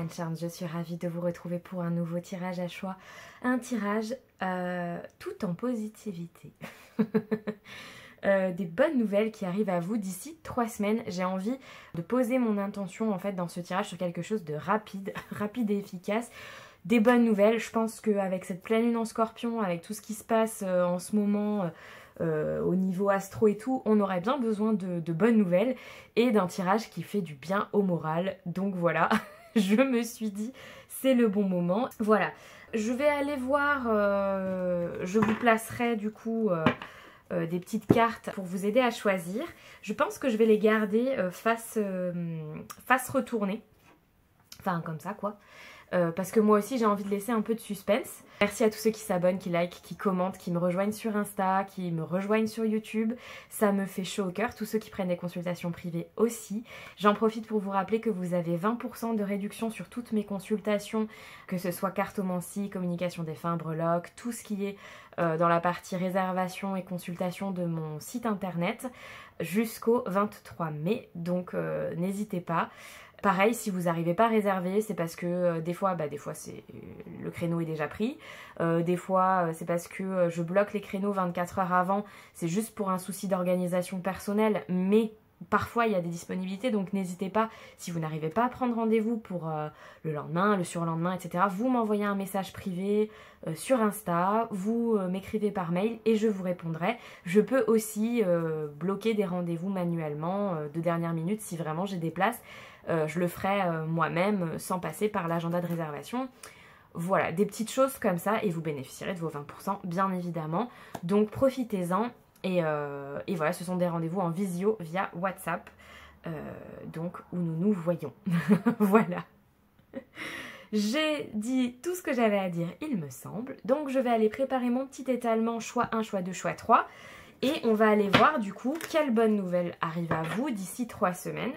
Arcane Charms, je suis ravie de vous retrouver pour un nouveau tirage à choix. Un tirage tout en positivité. Des bonnes nouvelles qui arrivent à vous d'ici 3 semaines. J'ai envie de poser mon intention en fait dans ce tirage sur quelque chose de rapide, rapide et efficace. Des bonnes nouvelles, je pense qu'avec cette pleine lune en Scorpion, avec tout ce qui se passe en ce moment au niveau astro et tout, on aurait bien besoin de bonnes nouvelles et d'un tirage qui fait du bien au moral. Donc voilà, je me suis dit c'est le bon moment. Voilà, je vais aller voir, je vous placerai du coup des petites cartes pour vous aider à choisir. Je pense que je vais les garder face retournée, enfin comme ça quoi. Parce que moi aussi j'ai envie de laisser un peu de suspense. Merci à tous ceux qui s'abonnent, qui likent, qui commentent, qui me rejoignent sur Insta, qui me rejoignent sur YouTube. Ça me fait chaud au cœur. Tous ceux qui prennent des consultations privées aussi. J'en profite pour vous rappeler que vous avez 20% de réduction sur toutes mes consultations, que ce soit cartomancie, communication des fins, breloque, tout ce qui est dans la partie réservation et consultation de mon site internet jusqu'au 23 mai. Donc n'hésitez pas. Pareil, si vous n'arrivez pas à réserver, c'est parce que des fois c'est le créneau est déjà pris. Des fois, c'est parce que je bloque les créneaux 24 heures avant. C'est juste pour un souci d'organisation personnelle. Mais parfois, il y a des disponibilités. Donc, n'hésitez pas, si vous n'arrivez pas à prendre rendez-vous pour le lendemain, le surlendemain, etc., vous m'envoyez un message privé sur Insta. Vous m'écrivez par mail et je vous répondrai. Je peux aussi bloquer des rendez-vous manuellement de dernière minute si vraiment j'ai des places. Je le ferai moi-même sans passer par l'agenda de réservation. Voilà, des petites choses comme ça et vous bénéficierez de vos 20% bien évidemment. Donc profitez-en et voilà, ce sont des rendez-vous en visio via WhatsApp, donc où nous nous voyons. Voilà. J'ai dit tout ce que j'avais à dire, il me semble. Donc je vais aller préparer mon petit étalement choix 1, choix 2, choix 3. Et on va aller voir du coup quelle bonne nouvelle arrive à vous d'ici 3 semaines.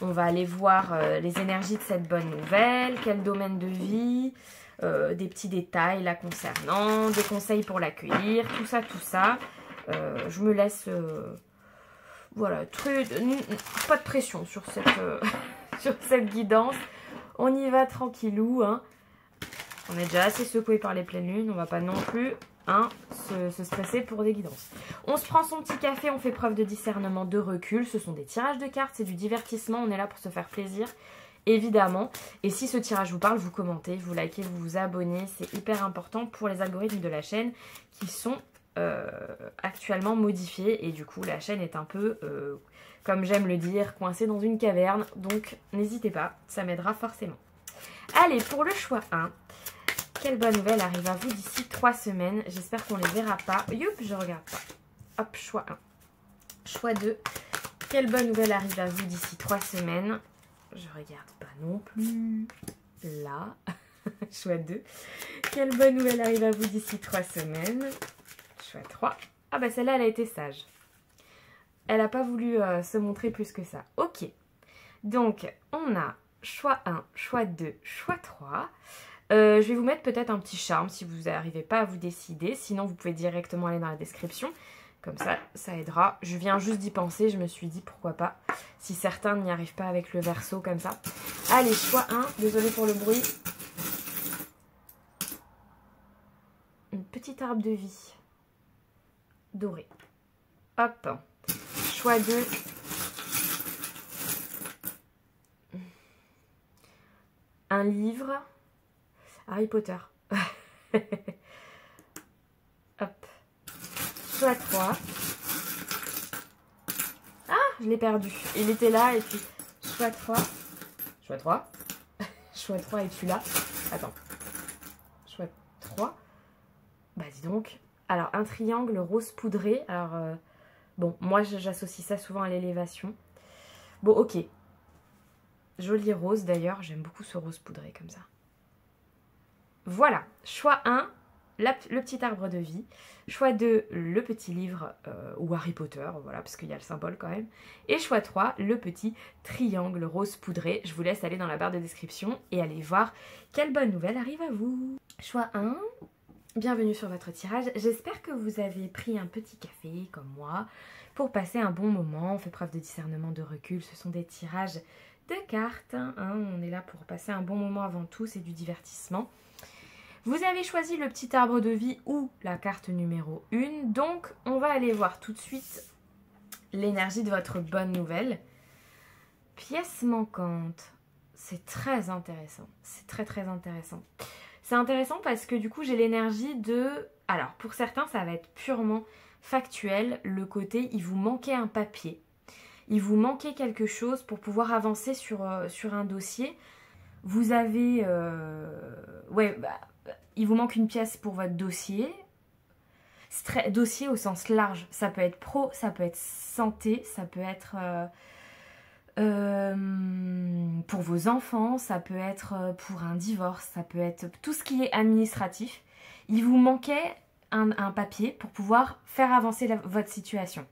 On va aller voir les énergies de cette bonne nouvelle, quel domaine de vie, des petits détails la concernant, des conseils pour l'accueillir, tout ça. Je me laisse, voilà, pas de pression sur cette, sur cette guidance. On y va tranquillou, hein. On est déjà assez secoué par les pleines lunes, on va pas non plus se stresser pour des guidances. On se prend son petit café, on fait preuve de discernement, de recul. Ce sont des tirages de cartes, c'est du divertissement, on est là pour se faire plaisir, évidemment. Et si ce tirage vous parle, vous commentez, vous likez, vous vous abonnez. C'est hyper important pour les algorithmes de la chaîne qui sont actuellement modifiés. Et du coup, la chaîne est un peu, comme j'aime le dire, coincée dans une caverne. Donc, n'hésitez pas, ça m'aidera forcément. Allez, pour le choix 1. Quelle bonne nouvelle arrive à vous d'ici 3 semaines. J'espère qu'on ne les verra pas. Youp, je regarde pas. Hop, choix 1. Choix 2. Quelle bonne nouvelle arrive à vous d'ici 3 semaines. Je regarde pas non plus. Là. Choix 2. Quelle bonne nouvelle arrive à vous d'ici 3 semaines. Choix 3. Ah bah celle-là, elle a été sage. Elle n'a pas voulu se montrer plus que ça. Ok. Donc, on a choix 1, choix 2, choix 3. Je vais vous mettre peut-être un petit charme si vous n'arrivez pas à vous décider. Sinon, vous pouvez directement aller dans la description. Comme ça, ça aidera. Je viens juste d'y penser. Je me suis dit pourquoi pas. Si certains n'y arrivent pas avec le verso comme ça. Allez, choix 1. Désolée pour le bruit. Une petite arbre de vie. Dorée. Hop. Choix 2. Un livre. Harry Potter. Hop. Choix 3. Ah, je l'ai perdu. Il était là et puis choix 3. Choix 3. Choix 3 et tu là. Attends. Choix 3. Bah dis donc. Alors un triangle rose poudré. Alors bon, moi j'associe ça souvent à l'élévation. Bon, ok. Joli rose d'ailleurs. J'aime beaucoup ce rose poudré comme ça. Voilà, choix 1, le petit arbre de vie. Choix 2, le petit livre ou Harry Potter, voilà, parce qu'il y a le symbole quand même. Et choix 3, le petit triangle rose poudré. Je vous laisse aller dans la barre de description et aller voir quelle bonne nouvelle arrive à vous. Choix 1, bienvenue sur votre tirage. J'espère que vous avez pris un petit café comme moi pour passer un bon moment. On fait preuve de discernement, de recul. Ce sont des tirages de cartes. Hein. On est là pour passer un bon moment avant tout, c'est du divertissement. Vous avez choisi le petit arbre de vie ou la carte numéro 1. Donc, on va aller voir tout de suite l'énergie de votre bonne nouvelle. Pièce manquante. C'est très intéressant. C'est très très intéressant. C'est intéressant parce que du coup, j'ai l'énergie de... Alors, pour certains, ça va être purement factuel. Le côté, il vous manquait un papier. Il vous manquait quelque chose pour pouvoir avancer sur un dossier. Vous avez... il vous manque une pièce pour votre dossier. Dossier au sens large. Ça peut être pro, ça peut être santé, ça peut être pour vos enfants, ça peut être pour un divorce, ça peut être tout ce qui est administratif. Il vous manquait un papier pour pouvoir faire avancer votre situation.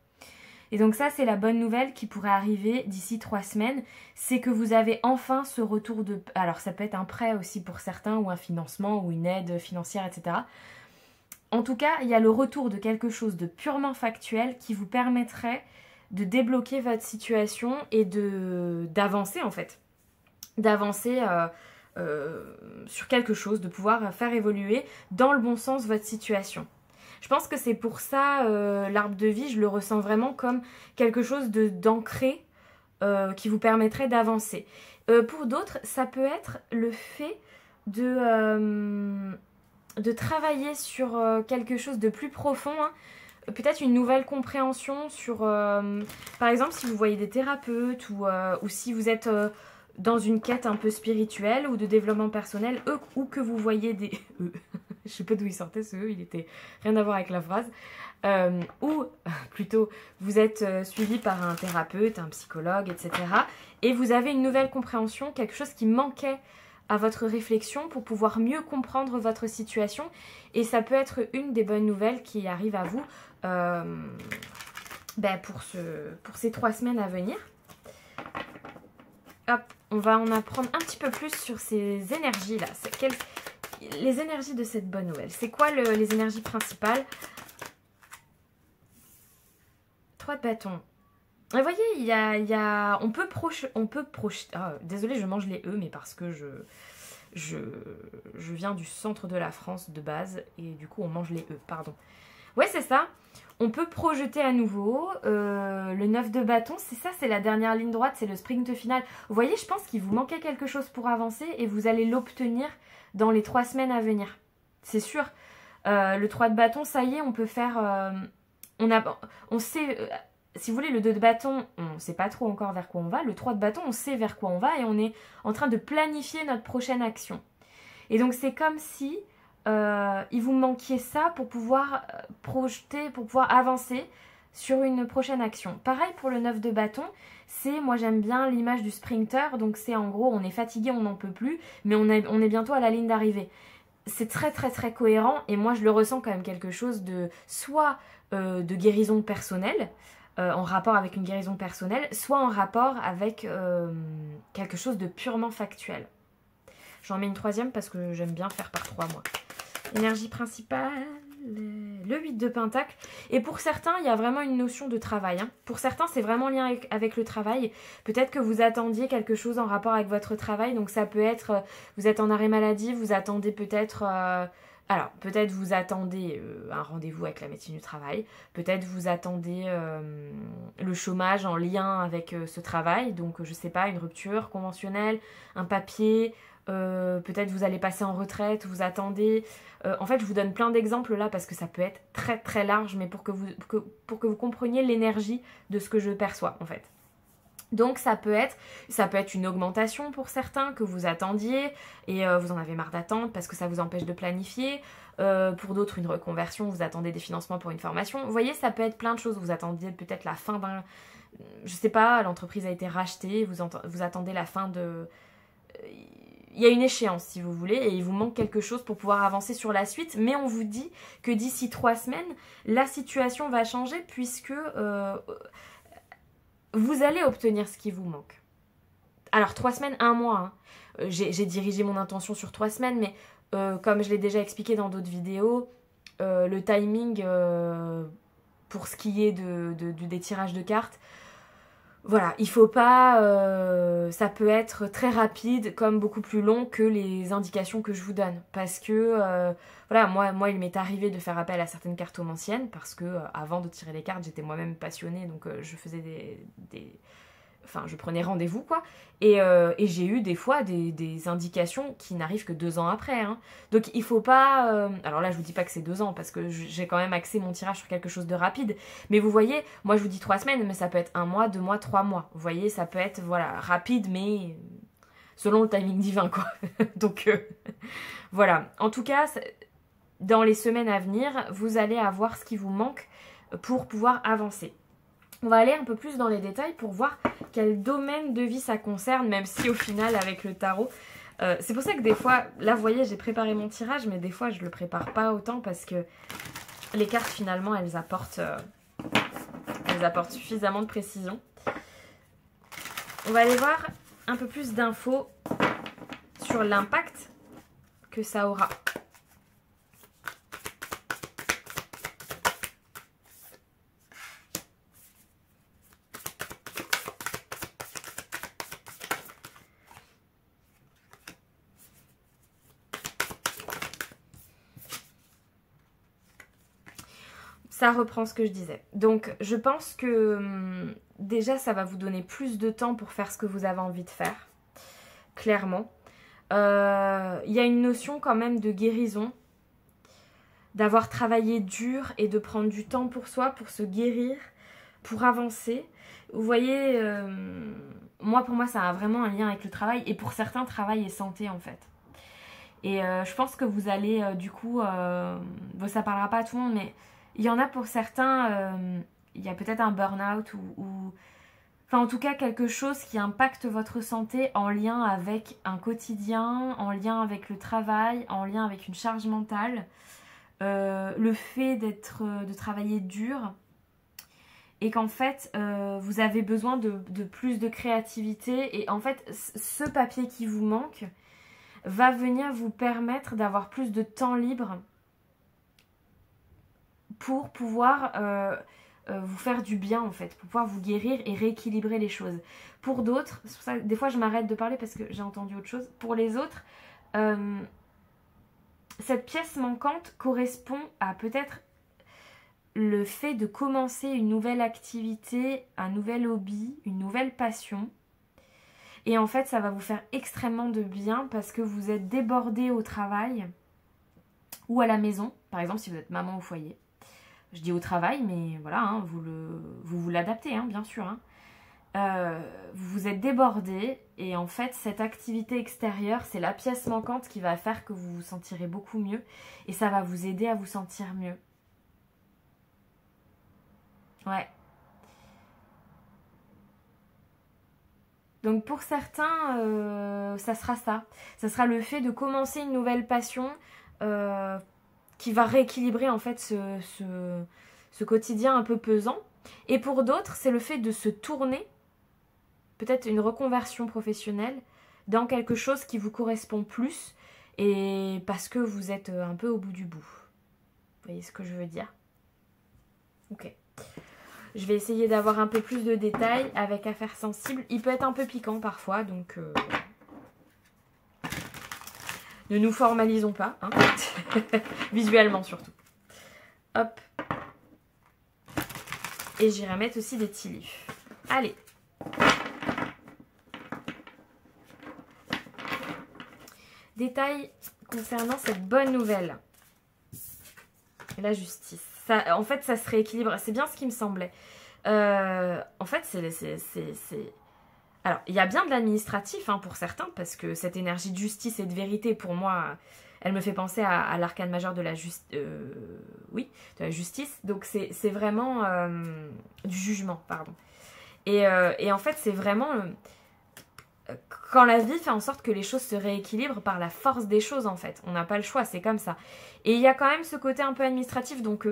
Et donc ça, c'est la bonne nouvelle qui pourrait arriver d'ici 3 semaines. C'est que vous avez enfin ce retour de... Alors ça peut être un prêt aussi pour certains, ou un financement, ou une aide financière, etc. En tout cas, il y a le retour de quelque chose de purement factuel qui vous permettrait de débloquer votre situation et d'avancer en fait. D'avancer sur quelque chose, de pouvoir faire évoluer dans le bon sens votre situation. Je pense que c'est pour ça, l'arbre de vie, je le ressens vraiment comme quelque chose d'ancré qui vous permettrait d'avancer. Pour d'autres, ça peut être le fait de travailler sur quelque chose de plus profond, hein. Peut-être une nouvelle compréhension sur, par exemple, si vous voyez des thérapeutes ou si vous êtes dans une quête un peu spirituelle ou de développement personnel, ou que vous voyez des... Je sais pas d'où il sortait ce il était rien à voir avec la phrase. Ou plutôt, vous êtes suivi par un thérapeute, un psychologue, etc. Et vous avez une nouvelle compréhension, quelque chose qui manquait à votre réflexion pour pouvoir mieux comprendre votre situation. Et ça peut être une des bonnes nouvelles qui arrive à vous pour ces 3 semaines à venir. Hop, on va en apprendre un petit peu plus sur ces énergies-là. Les énergies de cette bonne nouvelle. C'est quoi les énergies principales? 3 de bâton. Vous voyez, on peut projeter... Oh, désolée, je mange les E, mais parce que je viens du centre de la France de base, et du coup, on mange les E, pardon. Ouais, c'est ça. On peut projeter à nouveau. Le 9 de bâton, c'est ça, c'est la dernière ligne droite, c'est le sprint final. Vous voyez, je pense qu'il vous manquait quelque chose pour avancer, et vous allez l'obtenir dans les 3 semaines à venir. C'est sûr. Le 3 de bâton, ça y est, on peut faire... on sait... si vous voulez, le 2 de bâton, on ne sait pas trop encore vers quoi on va. Le 3 de bâton, on sait vers quoi on va et on est en train de planifier notre prochaine action. Et donc, c'est comme si il vous manquiait ça pour pouvoir projeter, pour pouvoir avancer sur une prochaine action. Pareil pour le 9 de bâton, moi j'aime bien l'image du sprinter. Donc, c'est en gros, on est fatigué, on n'en peut plus, mais on est bientôt à la ligne d'arrivée. C'est très très très cohérent et moi je le ressens quand même quelque chose de soit de guérison personnelle, en rapport avec une guérison personnelle, soit en rapport avec quelque chose de purement factuel. J'en mets une 3e parce que j'aime bien faire par 3 mois. Énergie principale, le 8 de pentacle. Et pour certains, il y a vraiment une notion de travail. Hein. Pour certains, c'est vraiment lien avec le travail. Peut-être que vous attendiez quelque chose en rapport avec votre travail. Donc ça peut être, vous êtes en arrêt maladie, vous attendez peut-être... Alors, peut-être vous attendez un rendez-vous avec la médecine du travail, peut-être vous attendez le chômage en lien avec ce travail, donc je sais pas, une rupture conventionnelle, un papier, peut-être vous allez passer en retraite, vous attendez... en fait, je vous donne plein d'exemples là parce que ça peut être très très large, mais pour que vous compreniez l'énergie de ce que je perçois en fait. Donc ça peut être une augmentation pour certains que vous attendiez et vous en avez marre d'attendre parce que ça vous empêche de planifier. Pour d'autres, une reconversion, vous attendez des financements pour une formation. Vous voyez, ça peut être plein de choses. Vous attendiez peut-être la fin d'un... Je sais pas, l'entreprise a été rachetée, vous attendez la fin de... Il y a une échéance si vous voulez et il vous manque quelque chose pour pouvoir avancer sur la suite. Mais on vous dit que d'ici 3 semaines, la situation va changer puisque... vous allez obtenir ce qui vous manque. Alors 3 semaines, 1 mois. Hein. J'ai dirigé mon intention sur 3 semaines, mais comme je l'ai déjà expliqué dans d'autres vidéos, le timing pour ce qui est des tirages de cartes, Voilà, il faut pas... ça peut être très rapide comme beaucoup plus long que les indications que je vous donne. Parce que, voilà, moi il m'est arrivé de faire appel à certaines cartomanciennes parce que avant de tirer les cartes, j'étais moi-même passionnée, donc je faisais Enfin, je prenais rendez-vous, quoi. Et j'ai eu des fois des indications qui n'arrivent que 2 ans après. Hein. Donc, il faut pas... Alors là, je vous dis pas que c'est 2 ans, parce que j'ai quand même axé mon tirage sur quelque chose de rapide. Mais vous voyez, moi, je vous dis 3 semaines, mais ça peut être 1 mois, 2 mois, 3 mois. Vous voyez, ça peut être, voilà, rapide, mais selon le timing divin, quoi. Donc, voilà. En tout cas, dans les semaines à venir, vous allez avoir ce qui vous manque pour pouvoir avancer. On va aller un peu plus dans les détails pour voir quel domaine de vie ça concerne, même si au final, avec le tarot, c'est pour ça que des fois, là vous voyez, j'ai préparé mon tirage, mais des fois je le prépare pas autant parce que les cartes finalement, elles apportent suffisamment de précision. On va aller voir un peu plus d'infos sur l'impact que ça aura. Ça reprend ce que je disais. Donc, je pense que déjà, ça va vous donner plus de temps pour faire ce que vous avez envie de faire. Clairement. Il y a une notion quand même de guérison. D'avoir travaillé dur et de prendre du temps pour soi, pour se guérir, pour avancer. Vous voyez, pour moi, ça a vraiment un lien avec le travail. Et pour certains, travail et santé, en fait. Et je pense que vous allez, du coup... bon, ça parlera pas à tout le monde, mais... Il y en a pour certains, il y a peut-être un burn-out ou... Enfin, en tout cas, quelque chose qui impacte votre santé en lien avec un quotidien, en lien avec le travail, en lien avec une charge mentale. Le fait de travailler dur et qu'en fait, vous avez besoin de plus de créativité. Et en fait, ce papier qui vous manque va venir vous permettre d'avoir plus de temps libre pour pouvoir vous faire du bien en fait, pour pouvoir vous guérir et rééquilibrer les choses. Pour d'autres, c'est pour ça que des fois je m'arrête de parler parce que j'ai entendu autre chose. Pour les autres, cette pièce manquante correspond à peut-être le fait de commencer une nouvelle activité, un nouvel hobby, une nouvelle passion. Et en fait, ça va vous faire extrêmement de bien parce que vous êtes débordé au travail ou à la maison, par exemple si vous êtes maman au foyer. Je dis au travail, mais voilà, hein, vous l'adaptez, hein, bien sûr. Hein. Vous vous êtes débordé et en fait, cette activité extérieure, c'est la pièce manquante qui va faire que vous vous sentirez beaucoup mieux et ça va vous aider à vous sentir mieux. Ouais. Donc pour certains, ça sera ça. Ça sera le fait de commencer une nouvelle passion qui va rééquilibrer en fait ce quotidien un peu pesant. Et pour d'autres, c'est le fait de se tourner, peut-être une reconversion professionnelle, dans quelque chose qui vous correspond plus et parce que vous êtes un peu au bout du bout. Vous voyez ce que je veux dire? Ok. Je vais essayer d'avoir un peu plus de détails avec affaires sensibles. Il peut être un peu piquant parfois, donc ne nous formalisons pas, hein. Visuellement surtout. Hop. Et j'irai mettre aussi des tea leaves. Allez. Détails concernant cette bonne nouvelle. La justice. Ça, en fait, ça se rééquilibre. C'est bien ce qui me semblait. En fait, alors, il y a bien de l'administratif hein, pour certains, parce que cette énergie de justice et de vérité, pour moi, elle me fait penser à l'arcane majeur de la de la justice. Donc, c'est vraiment du jugement, pardon. Et en fait, c'est vraiment... quand la vie fait en sorte que les choses se rééquilibrent par la force des choses, en fait. On n'a pas le choix, c'est comme ça. Et il y a quand même ce côté un peu administratif, donc...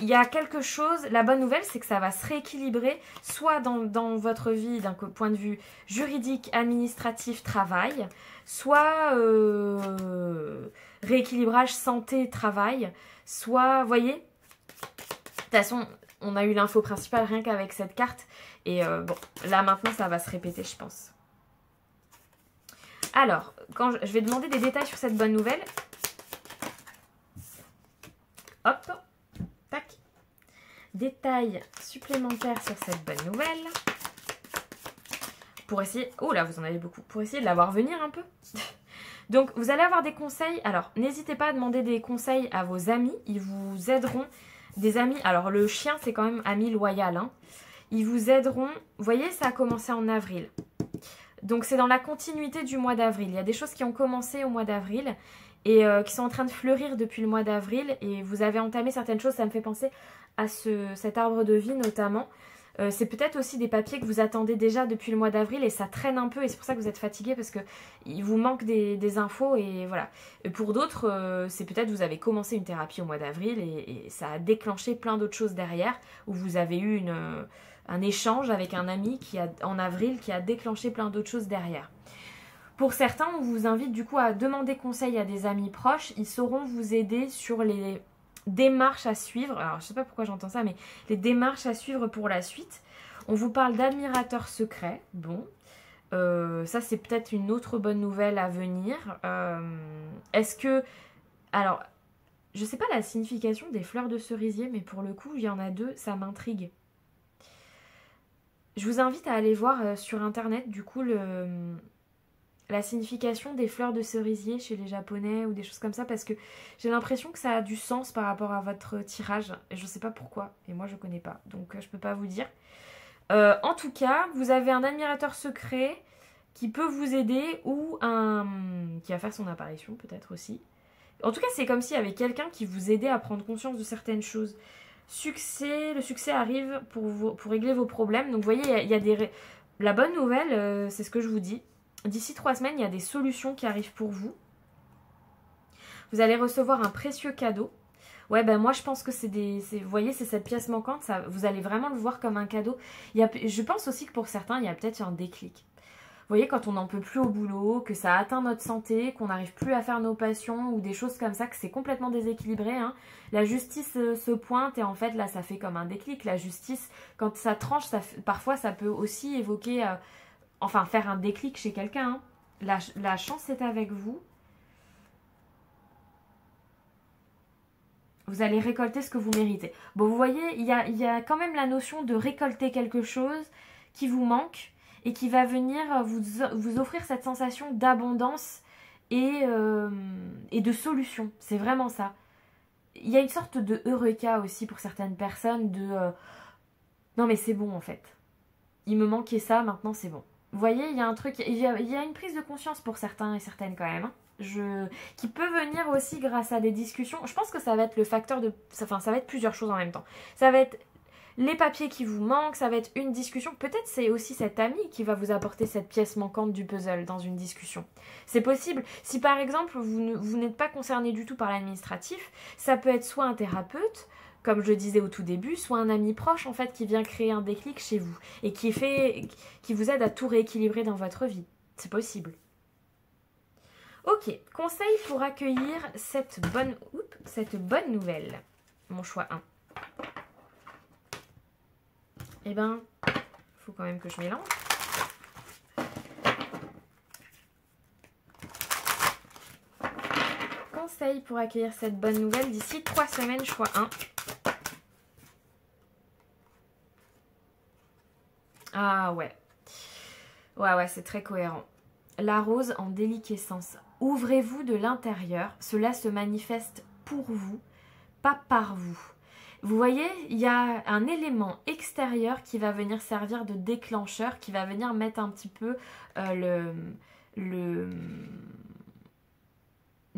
il y a quelque chose, la bonne nouvelle, c'est que ça va se rééquilibrer, soit dans votre vie d'un point de vue juridique, administratif, travail, soit rééquilibrage santé, travail, soit, vous voyez, de toute façon, On a eu l'info principale rien qu'avec cette carte. Et bon, là maintenant ça va se répéter je pense. Alors, quand je vais demander des détails sur cette bonne nouvelle. Hop, tac. Détails supplémentaires sur cette bonne nouvelle. Pour essayer... Oh là, vous en avez beaucoup. Pour essayer de la voir venir un peu. Donc, vous allez avoir des conseils. Alors, n'hésitez pas à demander des conseils à vos amis. Ils vous aideront. Des amis... Alors, le chien, c'est quand même ami loyal. Hein. Ils vous aideront. Vous voyez, ça a commencé en avril. Donc, c'est dans la continuité du mois d'avril. Il y a des choses qui ont commencé au mois d'avril et qui sont en train de fleurir depuis le mois d'avril. Et vous avez entamé certaines choses. Ça me fait penser à cet arbre de vie, notamment. C'est peut-être aussi des papiers que vous attendez déjà depuis le mois d'avril et ça traîne un peu et c'est pour ça que vous êtes fatigué parce qu'il vous manque des infos et voilà. Et pour d'autres, c'est peut-être vous avez commencé une thérapie au mois d'avril et ça a déclenché plein d'autres choses derrière où vous avez eu un échange avec un ami en avril qui a déclenché plein d'autres choses derrière. Pour certains, on vous invite du coup à demander conseil à des amis proches. Ils sauront vous aider sur les démarches à suivre. Alors, je sais pas pourquoi j'entends ça, mais les démarches à suivre pour la suite. On vous parle d'admirateur secret. Bon, ça, c'est peut-être une autre bonne nouvelle à venir. Est-ce que... Alors, je sais pas la signification des fleurs de cerisier, mais pour le coup, il y en a deux, ça m'intrigue. Je vous invite à aller voir sur Internet, du coup, la signification des fleurs de cerisier chez les Japonais ou des choses comme ça parce que j'ai l'impression que ça a du sens par rapport à votre tirage et je sais pas pourquoi et moi je connais pas donc je peux pas vous dire. En tout cas, vous avez un admirateur secret qui peut vous aider ou qui va faire son apparition peut-être aussi. En tout cas, c'est comme s'il y avait quelqu'un qui vous aidait à prendre conscience de certaines choses. Le succès arrive pour régler vos problèmes. Donc vous voyez, il y a des... La bonne nouvelle, c'est ce que je vous dis. D'ici 3 semaines, il y a des solutions qui arrivent pour vous. Vous allez recevoir un précieux cadeau. Ouais, ben moi je pense que vous voyez, c'est cette pièce manquante. Ça, vous allez vraiment le voir comme un cadeau. Je pense aussi que pour certains, il y a peut-être un déclic. Vous voyez, quand on n'en peut plus au boulot, que ça atteint notre santé, qu'on n'arrive plus à faire nos passions ou des choses comme ça, que c'est complètement déséquilibré. Hein. La justice se pointe et en fait, là, ça fait comme un déclic. La justice, quand ça tranche, parfois, ça peut aussi évoquer... Enfin, faire un déclic chez quelqu'un. Hein. La chance est avec vous. Vous allez récolter ce que vous méritez. Bon, vous voyez, il y a quand même la notion de récolter quelque chose qui vous manque et qui va venir vous offrir cette sensation d'abondance et de solution. C'est vraiment ça. Il y a une sorte de eureka aussi pour certaines personnes non mais c'est bon en fait. Il me manquait ça, maintenant c'est bon. Vous voyez, il y a un truc, il y a une prise de conscience pour certains et certaines quand même, hein, qui peut venir aussi grâce à des discussions. Je pense que ça va être le facteur de... Enfin, ça va être plusieurs choses en même temps. Ça va être les papiers qui vous manquent, ça va être une discussion. Peut-être c'est aussi cet ami qui va vous apporter cette pièce manquante du puzzle dans une discussion. C'est possible. Si par exemple, vous n'êtes pas concerné du tout par l'administratif, ça peut être soit un thérapeute, comme je le disais au tout début, soit un ami proche en fait qui vient créer un déclic chez vous et qui vous aide à tout rééquilibrer dans votre vie. C'est possible. Ok, conseil pour accueillir cette bonne nouvelle. Mon choix 1. Eh ben, faut quand même que je mélange. Conseil pour accueillir cette bonne nouvelle d'ici 3 semaines, choix 1. Ah ouais. Ouais, c'est très cohérent. La rose en déliquescence. Ouvrez-vous de l'intérieur. Cela se manifeste pour vous, pas par vous. Vous voyez, il y a un élément extérieur qui va venir servir de déclencheur, qui va venir mettre un petit peu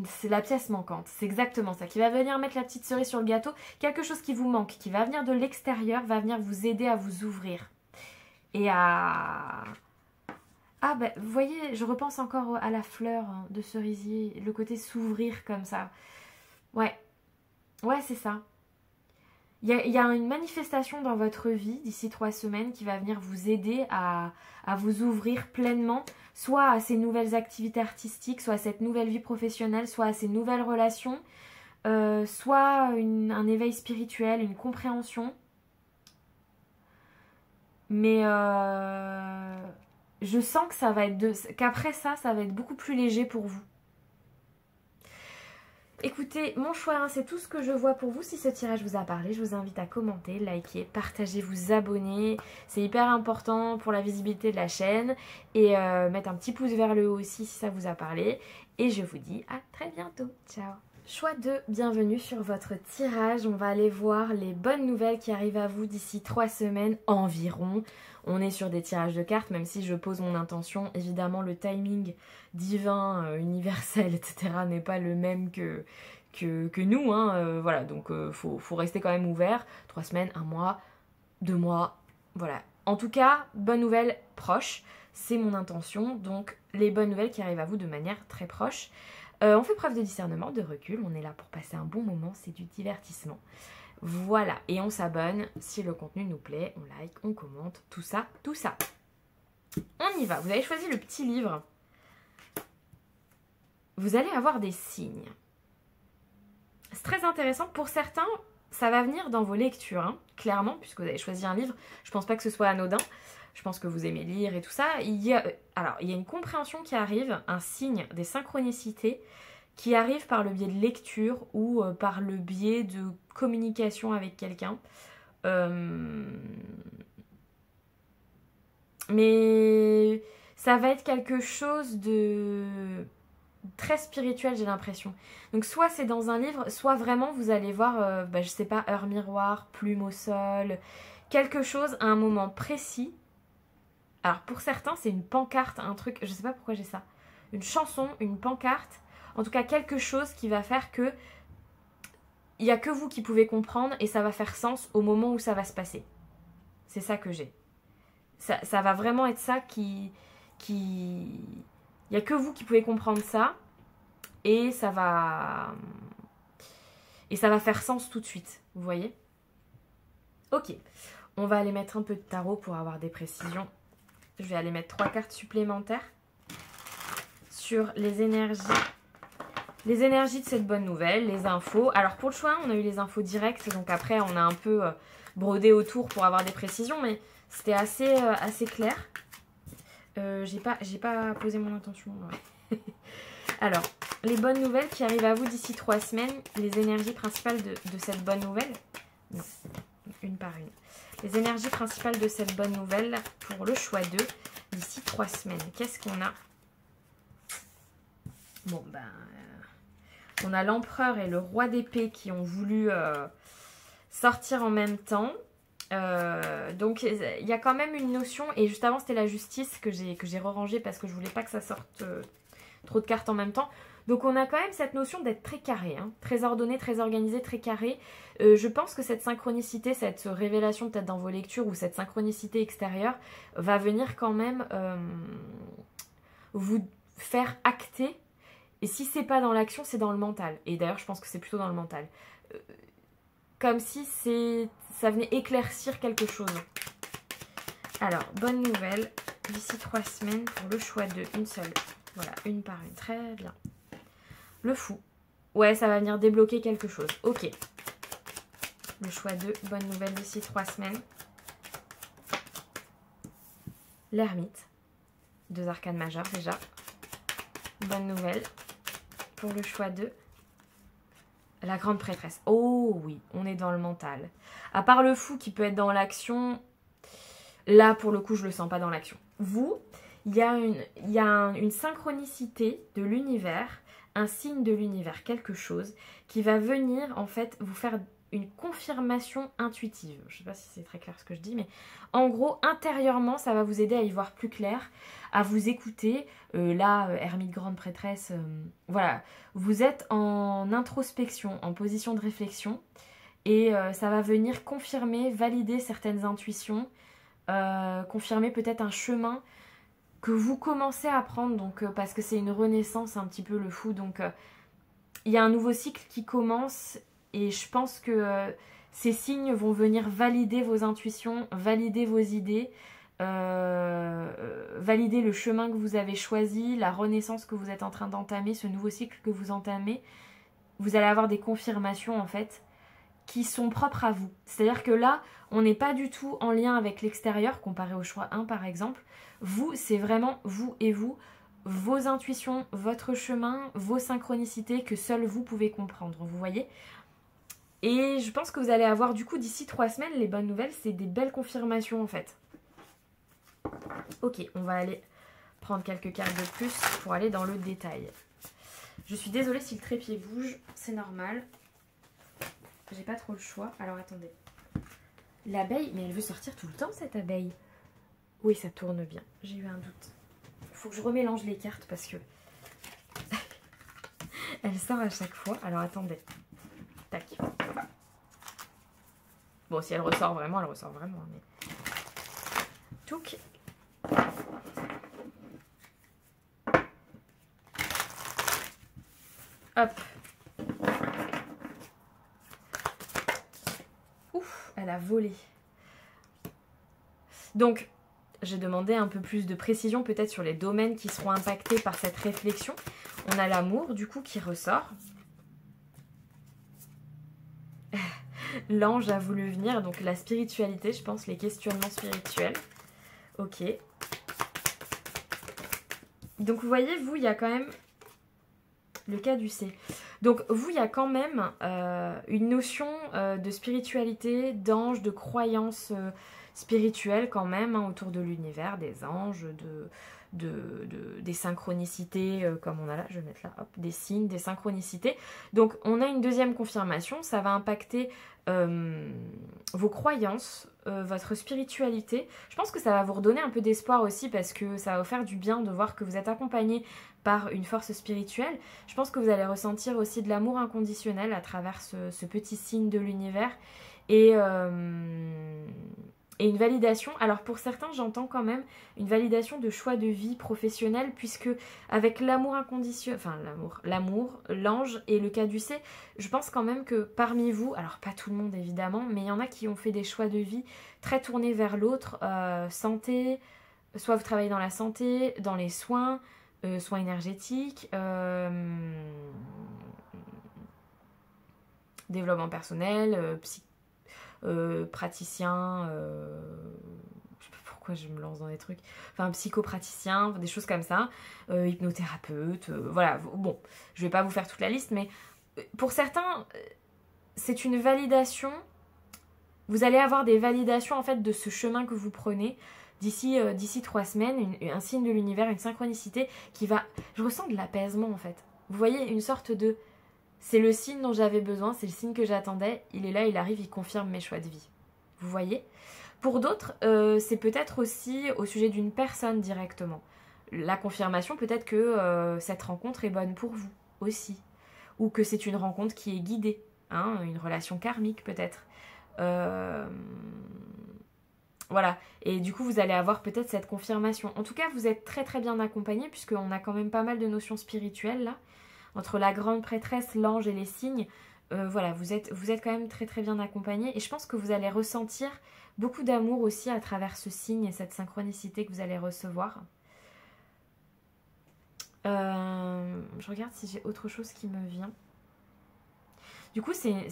c'est la pièce manquante, c'est exactement ça, qui va venir mettre la petite cerise sur le gâteau. Quelque chose qui vous manque, qui va venir de l'extérieur, va venir vous aider à vous ouvrir. Et à... Ah ben, vous voyez, je repense encore à la fleur de cerisier, le côté s'ouvrir comme ça. Ouais, c'est ça. Il y a une manifestation dans votre vie d'ici 3 semaines qui va venir vous aider à vous ouvrir pleinement, soit à ces nouvelles activités artistiques, soit à cette nouvelle vie professionnelle, soit à ces nouvelles relations, soit un éveil spirituel, une compréhension. Mais je sens que ça va être qu'après ça va être beaucoup plus léger pour vous. Écoutez, mon choix, hein, c'est tout ce que je vois pour vous. Si ce tirage vous a parlé, je vous invite à commenter, liker, partager, vous abonner. C'est hyper important pour la visibilité de la chaîne. Et mettre un petit pouce vers le haut aussi si ça vous a parlé. Et je vous dis à très bientôt. Ciao. Choix 2, bienvenue sur votre tirage. On va aller voir les bonnes nouvelles qui arrivent à vous d'ici 3 semaines environ. On est sur des tirages de cartes, même si je pose mon intention. Évidemment, le timing divin, universel, etc. n'est pas le même que nous. Hein. Voilà, donc faut rester quand même ouvert. 3 semaines, 1 mois, 2 mois, voilà. En tout cas, bonne nouvelle proche, c'est mon intention. Donc, les bonnes nouvelles qui arrivent à vous de manière très proche. On fait preuve de discernement, de recul. On est là pour passer un bon moment, c'est du divertissement. Voilà, et on s'abonne si le contenu nous plaît, on like, on commente, tout ça, tout ça. On y va, vous avez choisi le petit livre. Vous allez avoir des signes. C'est très intéressant, pour certains, ça va venir dans vos lectures, hein, clairement, puisque vous avez choisi un livre. Je pense pas que ce soit anodin, je pense que vous aimez lire et tout ça. Alors, il y a une compréhension qui arrive, un signe, des synchronicités, qui arrive par le biais de lecture ou par le biais de communication avec quelqu'un. Mais ça va être quelque chose de très spirituel, j'ai l'impression. Donc soit c'est dans un livre, soit vraiment vous allez voir, je sais pas, heure miroir, plume au sol, quelque chose à un moment précis. Alors pour certains c'est une pancarte, un truc, je sais pas pourquoi j'ai ça. Une chanson, une pancarte. En tout cas, quelque chose qui va faire que il n'y a que vous qui pouvez comprendre et ça va faire sens au moment où ça va se passer. C'est ça que j'ai. Ça va vraiment être ça qui... Il n'y a que vous qui pouvez comprendre ça et ça va faire sens tout de suite. Vous voyez? Ok. On va aller mettre un peu de tarot pour avoir des précisions. Je vais aller mettre 3 cartes supplémentaires sur les énergies. Les énergies de cette bonne nouvelle, les infos. Alors pour le choix, on a eu les infos directes, donc après on a un peu brodé autour pour avoir des précisions, mais c'était assez clair. J'ai pas posé mon intention. Ouais. Alors, les bonnes nouvelles qui arrivent à vous d'ici 3 semaines, les énergies principales de cette bonne nouvelle. Non, une par une. Les énergies principales de cette bonne nouvelle pour le choix 2 d'ici 3 semaines. Qu'est-ce qu'on a? Bon, on a l'empereur et le roi d'épée qui ont voulu sortir en même temps. Donc il y a quand même une notion, et juste avant c'était la justice que j'ai re-rangée parce que je voulais pas que ça sorte trop de cartes en même temps. Donc on a quand même cette notion d'être très carré, hein, très ordonné, très organisé, très carré. Je pense que cette synchronicité, cette révélation peut-être dans vos lectures ou cette synchronicité extérieure va venir quand même vous faire acter. Et si c'est pas dans l'action, c'est dans le mental. Et d'ailleurs, je pense que c'est plutôt dans le mental. Comme si ça venait éclaircir quelque chose. Alors, bonne nouvelle. D'ici 3 semaines, pour le choix de une seule. Voilà, une par une. Très bien. Le fou. Ouais, ça va venir débloquer quelque chose. Ok. Le choix 2. Bonne nouvelle d'ici 3 semaines. L'ermite. 2 arcanes majeures déjà. Bonne nouvelle. Pour le choix 2, la grande prêtresse. Oh oui, on est dans le mental. À part le fou qui peut être dans l'action, là pour le coup je le sens pas dans l'action. Vous, il y a une synchronicité de l'univers, un signe de l'univers, quelque chose qui va venir en fait vous faire une confirmation intuitive. Je ne sais pas si c'est très clair ce que je dis, mais en gros, intérieurement, ça va vous aider à y voir plus clair, à vous écouter. Là, ermite grande prêtresse, voilà. Vous êtes en introspection, en position de réflexion, et ça va venir confirmer, valider certaines intuitions, confirmer peut-être un chemin que vous commencez à prendre, donc, parce que c'est une renaissance un petit peu le fou, donc il y a un nouveau cycle qui commence. Et je pense que ces signes vont venir valider vos intuitions, valider vos idées, valider le chemin que vous avez choisi, la renaissance que vous êtes en train d'entamer, ce nouveau cycle que vous entamez. Vous allez avoir des confirmations en fait qui sont propres à vous. C'est-à-dire que là, on n'est pas du tout en lien avec l'extérieur, comparé au choix 1 par exemple. Vous, c'est vraiment vous et vous, vos intuitions, votre chemin, vos synchronicités que seuls vous pouvez comprendre, vous voyez. Et je pense que vous allez avoir du coup d'ici 3 semaines, les bonnes nouvelles, c'est des belles confirmations en fait. Ok, on va aller prendre quelques cartes de plus pour aller dans le détail. Je suis désolée si le trépied bouge, c'est normal. J'ai pas trop le choix. Alors attendez. L'abeille, mais elle veut sortir tout le temps cette abeille. Oui, ça tourne bien. J'ai eu un doute. Faut que je remélange les cartes parce que elle sort à chaque fois. Alors attendez. Tac. Bon, si elle ressort vraiment, elle ressort vraiment. Mais... Touc. Hop. Ouf, elle a volé. Donc, j'ai demandé un peu plus de précision peut-être sur les domaines qui seront impactés par cette réflexion. On a l'amour, du coup, qui ressort. L'ange a voulu venir, donc la spiritualité, je pense, les questionnements spirituels. Ok. Donc, vous voyez, vous, il y a quand même le caducée. Donc, vous, il y a quand même une notion de spiritualité, d'ange, de croyance spirituelle quand même, hein, autour de l'univers, des anges, des synchronicités, comme on a là, je vais mettre là, hop, des signes, des synchronicités. Donc, on a une deuxième confirmation, ça va impacter vos croyances, votre spiritualité. Je pense que ça va vous redonner un peu d'espoir aussi parce que ça va vous faire du bien de voir que vous êtes accompagné par une force spirituelle. Je pense que vous allez ressentir aussi de l'amour inconditionnel à travers ce petit signe de l'univers et une validation. Alors pour certains, j'entends quand même une validation de choix de vie professionnel puisque avec l'amour inconditionnel, enfin l'amour, l'ange et le caducée, je pense quand même que parmi vous, alors pas tout le monde évidemment, mais il y en a qui ont fait des choix de vie très tournés vers l'autre, santé, soit vous travaillez dans la santé, dans les soins, soins énergétiques, développement personnel, praticien, je sais pas pourquoi je me lance dans des trucs, enfin psychopraticien, des choses comme ça, hypnothérapeute, voilà, bon, je vais pas vous faire toute la liste, mais pour certains, c'est une validation, vous allez avoir des validations en fait de ce chemin que vous prenez, d'ici 3 semaines, un signe de l'univers, une synchronicité qui va... Je ressens de l'apaisement en fait. Vous voyez, une sorte de... C'est le signe dont j'avais besoin, c'est le signe que j'attendais. Il est là, il arrive, il confirme mes choix de vie. Vous voyez? Pour d'autres, c'est peut-être aussi au sujet d'une personne directement. La confirmation, peut-être que cette rencontre est bonne pour vous aussi. Ou que c'est une rencontre qui est guidée. Hein, une relation karmique peut-être. Voilà, et du coup vous allez avoir peut-être cette confirmation. En tout cas, vous êtes très très bien accompagné puisqu'on a quand même pas mal de notions spirituelles là. Entre la grande prêtresse, l'ange et les signes, voilà, vous êtes quand même très très bien accompagné. Et je pense que vous allez ressentir beaucoup d'amour aussi à travers ce signe et cette synchronicité que vous allez recevoir. Je regarde si j'ai autre chose qui me vient. Du coup, c'est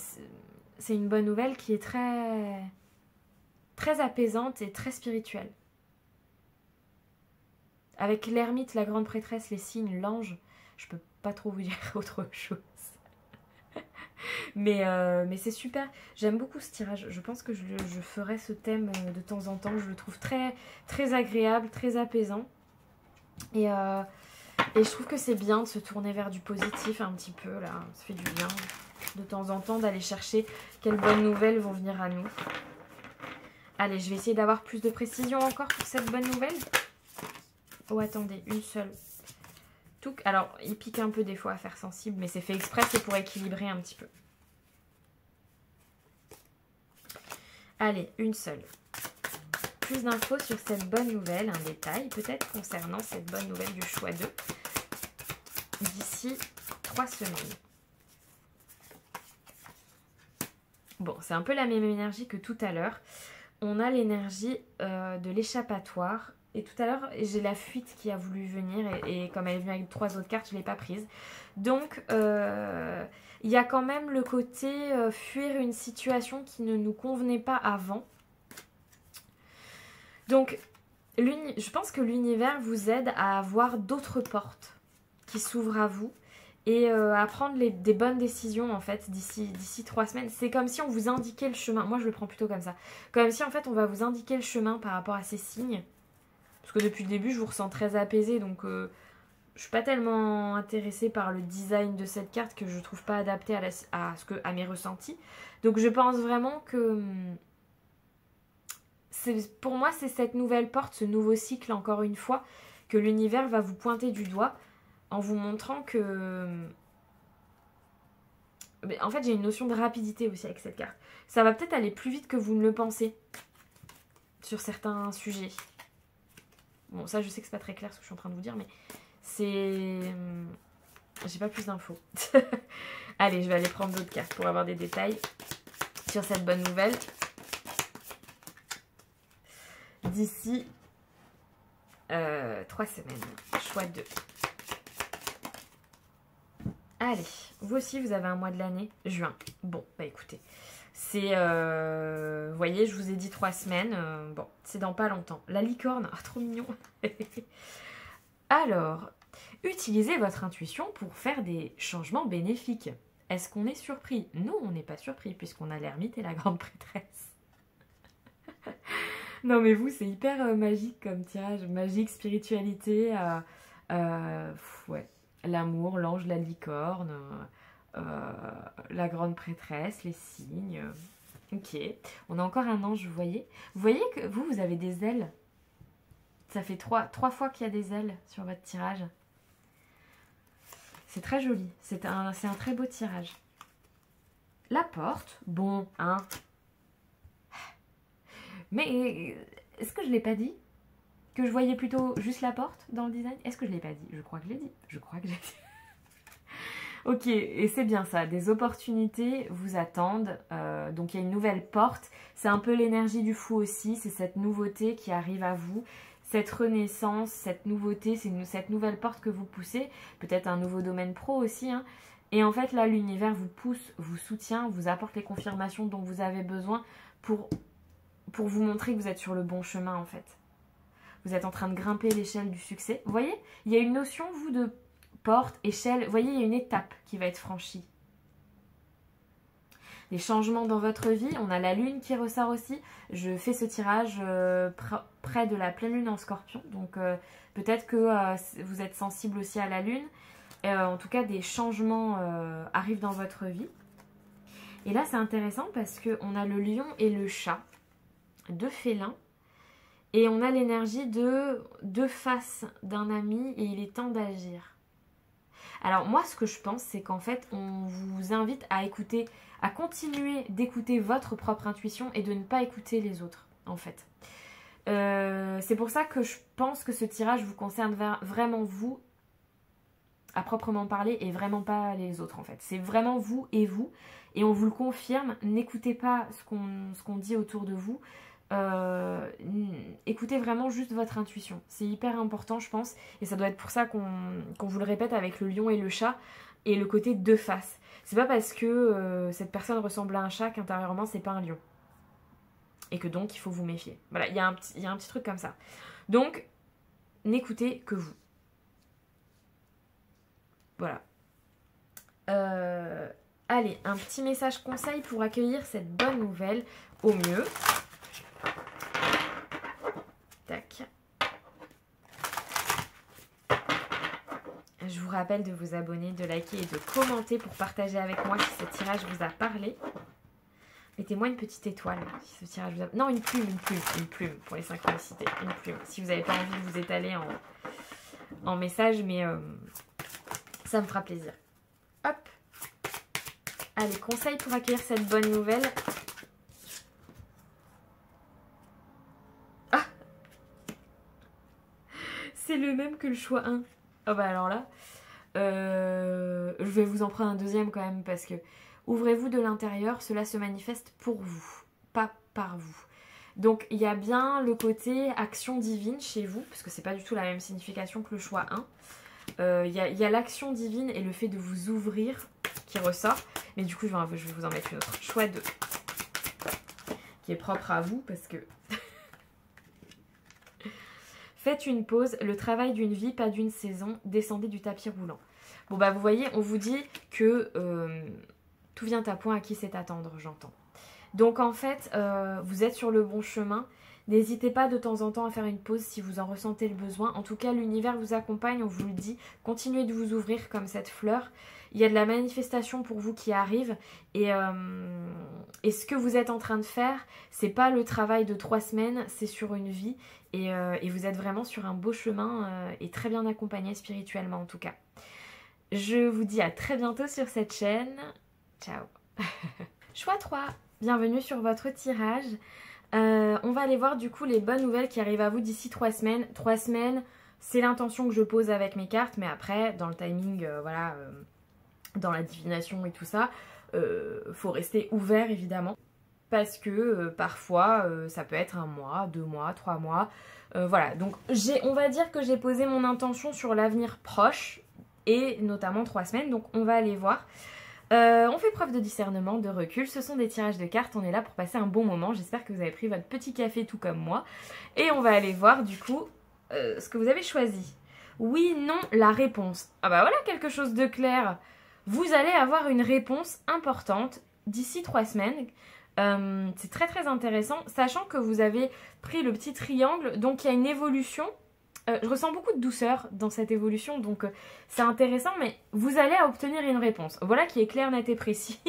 une bonne nouvelle qui est très apaisante et très spirituelle. Avec l'ermite, la grande prêtresse, les signes, l'ange, je peux pas trop vous dire autre chose. mais c'est super. J'aime beaucoup ce tirage. Je pense que je ferai ce thème de temps en temps. Je le trouve très, très agréable, très apaisant. Et je trouve que c'est bien de se tourner vers du positif un petit peu là. Ça fait du bien de temps en temps d'aller chercher quelles bonnes nouvelles vont venir à nous. Allez, je vais essayer d'avoir plus de précision encore pour cette bonne nouvelle. Oh, attendez, une seule. Alors, il pique un peu des fois à faire sensible, mais c'est fait exprès, c'est pour équilibrer un petit peu. Allez, une seule. Plus d'infos sur cette bonne nouvelle, un détail peut-être concernant cette bonne nouvelle du choix 2 d'ici 3 semaines. Bon, c'est un peu la même énergie que tout à l'heure. On a l'énergie de l'échappatoire. Et tout à l'heure, j'ai la fuite qui a voulu venir. Et comme elle est venue avec 3 autres cartes, je ne l'ai pas prise. Donc, il il y a quand même le côté fuir une situation qui ne nous convenait pas avant. Donc, je pense que l'univers vous aide à avoir d'autres portes qui s'ouvrent à vous et à prendre des bonnes décisions en fait d'ici 3 semaines. C'est comme si on vous indiquait le chemin. Moi, je le prends plutôt comme ça. Comme si en fait, on va vous indiquer le chemin par rapport à ces signes. Parce que depuis le début, je vous ressens très apaisé, donc je suis pas tellement intéressée par le design de cette carte que je trouve pas adapté à mes ressentis. Donc je pense vraiment que pour moi, c'est cette nouvelle porte, ce nouveau cycle, encore une fois, que l'univers va vous pointer du doigt en vous montrant que... En fait, j'ai une notion de rapidité aussi avec cette carte. Ça va peut-être aller plus vite que vous ne le pensez sur certains sujets. Bon, ça, je sais que c'est pas très clair ce que je suis en train de vous dire, mais c'est... J'ai pas plus d'infos. Allez, je vais aller prendre d'autres cartes pour avoir des détails sur cette bonne nouvelle. D'ici 3 semaines. Choix 2. Allez, vous aussi, vous avez un mois de l'année, juin. Bon, bah écoutez, c'est... vous voyez, je vous ai dit 3 semaines. Bon, c'est dans pas longtemps. La licorne, ah, trop mignon. Alors, utilisez votre intuition pour faire des changements bénéfiques. Est-ce qu'on est surpris? Non, on n'est pas surpris, puisqu'on a l'ermite et la grande prêtresse. Non mais vous, c'est hyper magique comme tirage. Magique, spiritualité, ouais. L'amour, l'ange, la licorne, la grande prêtresse, les signes. Ok. On a encore un ange, vous voyez? Vous voyez que vous avez des ailes. Ça fait 3 fois qu'il y a des ailes sur votre tirage. C'est très joli. C'est un très beau tirage. La porte, bon, hein. Mais est-ce que je ne l'ai pas dit? Que je voyais plutôt juste la porte dans le design? Est-ce que je ne l'ai pas dit? Je crois que je l'ai dit. Je crois que j'ai dit. Ok, et c'est bien ça. Des opportunités vous attendent. Donc il y a une nouvelle porte. C'est un peu l'énergie du fou aussi. C'est cette nouveauté qui arrive à vous. Cette renaissance, cette nouveauté, c'est cette nouvelle porte que vous poussez. Peut-être un nouveau domaine pro aussi, hein. Et en fait, là, l'univers vous pousse, vous soutient, vous apporte les confirmations dont vous avez besoin pour vous montrer que vous êtes sur le bon chemin, en fait. Vous êtes en train de grimper l'échelle du succès. Vous voyez, il y a une notion, vous, de porte, échelle. Vous voyez, il y a une étape qui va être franchie. Des changements dans votre vie. On a la lune qui ressort aussi. Je fais ce tirage près de la pleine lune en scorpion. Donc, peut-être que vous êtes sensible aussi à la lune. En tout cas, des changements arrivent dans votre vie. Et là, c'est intéressant parce qu'on a le lion et le chat. 2 félins. Et on a l'énergie de 2 faces d'un ami et il est temps d'agir. Alors moi ce que je pense c'est qu'en fait on vous invite à écouter, à continuer d'écouter votre propre intuition et de ne pas écouter les autres en fait. C'est pour ça que je pense que ce tirage vous concerne vraiment vous à proprement parler et vraiment pas les autres en fait. C'est vraiment vous et on vous le confirme, n'écoutez pas ce qu'on dit autour de vous. Écoutez vraiment juste votre intuition, c'est hyper important je pense et ça doit être pour ça qu'on vous le répète avec le lion et le chat et le côté 2 faces. C'est pas parce que cette personne ressemble à un chat qu'intérieurement c'est pas un lion et que donc il faut vous méfier. Voilà, il y a un petit truc comme ça. Donc n'écoutez que vous. Voilà. Allez, un petit message conseil pour accueillir cette bonne nouvelle au mieux. Tac. Je vous rappelle de vous abonner, de liker et de commenter pour partager avec moi si ce tirage vous a parlé. Mettez-moi une petite étoile si ce tirage vous a... Non, une plume pour les synchronicités. Une plume. Si vous n'avez pas envie de vous étaler en message, mais ça me fera plaisir. Hop. Allez, conseil pour accueillir cette bonne nouvelle. C'est le même que le choix 1. Oh bah alors là, je vais vous en prendre un deuxième quand même parce que ouvrez-vous de l'intérieur, cela se manifeste pour vous, pas par vous. Donc il y a bien le côté action divine chez vous, parce que c'est pas du tout la même signification que le choix 1. Il y a l'action divine et le fait de vous ouvrir qui ressort. Mais du coup, je vais vous en mettre une autre. Choix 2. Qui est propre à vous parce que... Faites une pause, le travail d'une vie, pas d'une saison, descendez du tapis roulant. Bon bah vous voyez, on vous dit que tout vient à point à qui sait attendre, j'entends. Donc en fait, vous êtes sur le bon chemin. N'hésitez pas de temps en temps à faire une pause si vous en ressentez le besoin. En tout cas, l'univers vous accompagne, on vous le dit. Continuez de vous ouvrir comme cette fleur. Il y a de la manifestation pour vous qui arrive. Et ce que vous êtes en train de faire, c'est pas le travail de 3 semaines, c'est sur une vie. Et vous êtes vraiment sur un beau chemin et très bien accompagné spirituellement en tout cas. Je vous dis à très bientôt sur cette chaîne. Ciao. Choix 3. Bienvenue sur votre tirage. On va aller voir du coup les bonnes nouvelles qui arrivent à vous d'ici 3 semaines. 3 semaines, c'est l'intention que je pose avec mes cartes, mais après, dans le timing, dans la divination et tout ça, faut rester ouvert évidemment. Parce que parfois, ça peut être 1 mois, 2 mois, 3 mois. Voilà, donc on va dire que j'ai posé mon intention sur l'avenir proche et notamment 3 semaines. Donc on va aller voir. On fait preuve de discernement, de recul. Ce sont des tirages de cartes. On est là pour passer un bon moment. J'espère que vous avez pris votre petit café tout comme moi. Et on va aller voir du coup ce que vous avez choisi. Oui, non, la réponse. Ah bah voilà quelque chose de clair. Vous allez avoir une réponse importante d'ici 3 semaines. C'est très très intéressant, sachant que vous avez pris le petit triangle, donc il y a une évolution. Je ressens beaucoup de douceur dans cette évolution, donc c'est intéressant, mais vous allez obtenir une réponse. Voilà qui est clair, net et précis.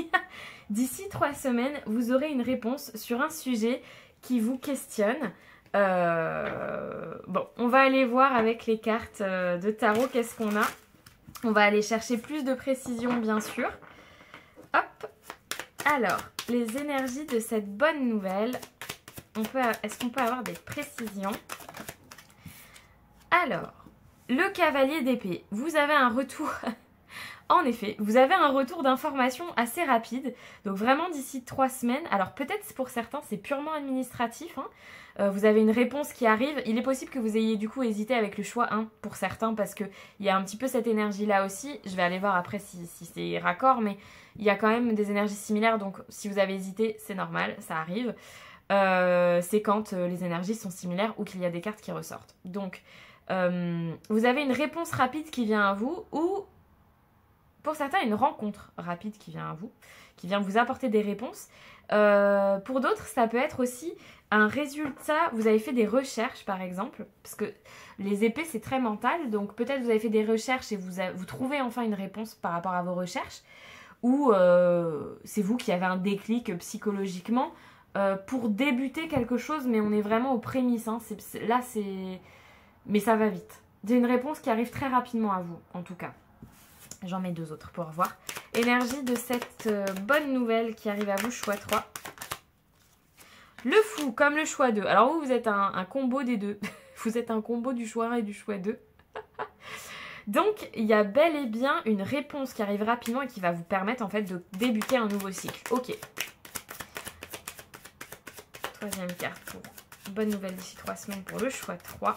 D'ici 3 semaines, vous aurez une réponse sur un sujet qui vous questionne. Bon, on va aller voir avec les cartes de tarot, qu'est-ce qu'on a. On va aller chercher plus de précision, bien sûr. Hop. Alors, les énergies de cette bonne nouvelle, est-ce qu'on peut avoir des précisions? Alors, le cavalier d'épée, vous avez un retour, en effet, vous avez un retour d'information assez rapide, donc vraiment d'ici 3 semaines. Alors peut-être pour certains c'est purement administratif, hein. Vous avez une réponse qui arrive. Il est possible que vous ayez du coup hésité avec le choix 1 pour certains parce qu'il y a un petit peu cette énergie là aussi. Je vais aller voir après si c'est raccord, mais il y a quand même des énergies similaires, donc si vous avez hésité, c'est normal, ça arrive. C'est quand les énergies sont similaires ou qu'il y a des cartes qui ressortent. Donc, vous avez une réponse rapide qui vient à vous ou, pour certains, une rencontre rapide qui vient à vous, qui vient vous apporter des réponses. Pour d'autres, ça peut être aussi un résultat. Vous avez fait des recherches, par exemple, parce que les épées, c'est très mental, donc peut-être vous avez fait des recherches et vous trouvez enfin une réponse par rapport à vos recherches. Ou c'est vous qui avez un déclic psychologiquement pour débuter quelque chose, mais on est vraiment aux prémices. Hein. Là, c'est... Mais ça va vite. C'est une réponse qui arrive très rapidement à vous, en tout cas. J'en mets 2 autres pour voir. Énergie de cette bonne nouvelle qui arrive à vous, choix 3. Le fou, comme le choix 2. Alors vous êtes un combo des deux. Vous êtes un combo du choix 1 et du choix 2. Donc, il y a bel et bien une réponse qui arrive rapidement et qui va vous permettre en fait de débuter un nouveau cycle. Ok. 3e carte pour bonne nouvelle d'ici 3 semaines pour le choix 3.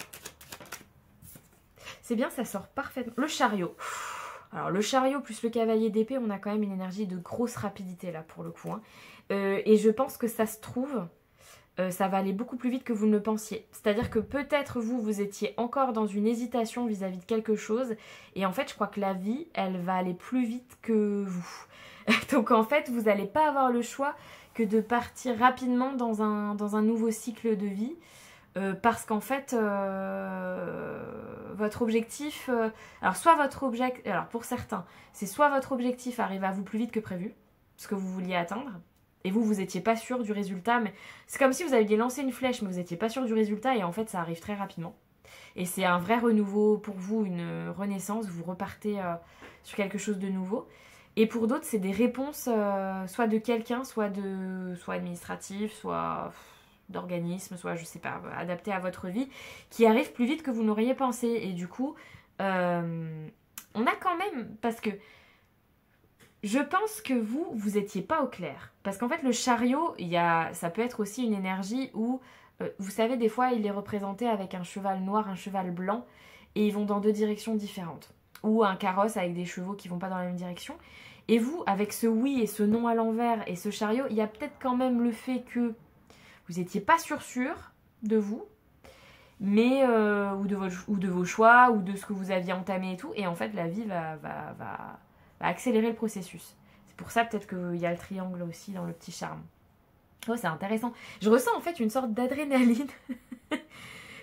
C'est bien, ça sort parfaitement. Le chariot. Alors, le chariot plus le cavalier d'épée, on a quand même une énergie de grosse rapidité là pour le coup. Hein. Et je pense que ça se trouve... ça va aller beaucoup plus vite que vous ne le pensiez. C'est-à-dire que peut-être vous étiez encore dans une hésitation vis-à-vis de quelque chose. Et en fait, je crois que la vie, elle va aller plus vite que vous. Donc en fait, vous n'allez pas avoir le choix que de partir rapidement dans un nouveau cycle de vie. Parce qu'en fait, votre objectif... alors soit votre objectif... Alors pour certains, c'est soit votre objectif arrive à vous plus vite que prévu, ce que vous vouliez atteindre. Et vous n'étiez pas sûr du résultat, mais c'est comme si vous aviez lancé une flèche, mais vous n'étiez pas sûr du résultat, et en fait, ça arrive très rapidement. Et c'est un vrai renouveau pour vous, une renaissance, vous repartez sur quelque chose de nouveau. Et pour d'autres, c'est des réponses soit de quelqu'un, soit administratif, soit d'organisme, soit, je sais pas, adapté à votre vie, qui arrivent plus vite que vous n'auriez pensé. Et du coup, on a quand même, parce que je pense que vous étiez pas au clair. Parce qu'en fait, le chariot, ça peut être aussi une énergie où, vous savez, des fois, il est représenté avec un cheval noir, un cheval blanc, et ils vont dans 2 directions différentes. Ou un carrosse avec des chevaux qui vont pas dans la même direction. Et vous, avec ce oui et ce non à l'envers et ce chariot, il y a peut-être quand même le fait que vous n'étiez pas sûr de vous, mais ou de vos choix, ou de ce que vous aviez entamé et tout. Et en fait, la vie va accélérer le processus. C'est pour ça peut-être qu'il y a le triangle aussi dans le petit charme. Oh, c'est intéressant. Je ressens en fait une sorte d'adrénaline.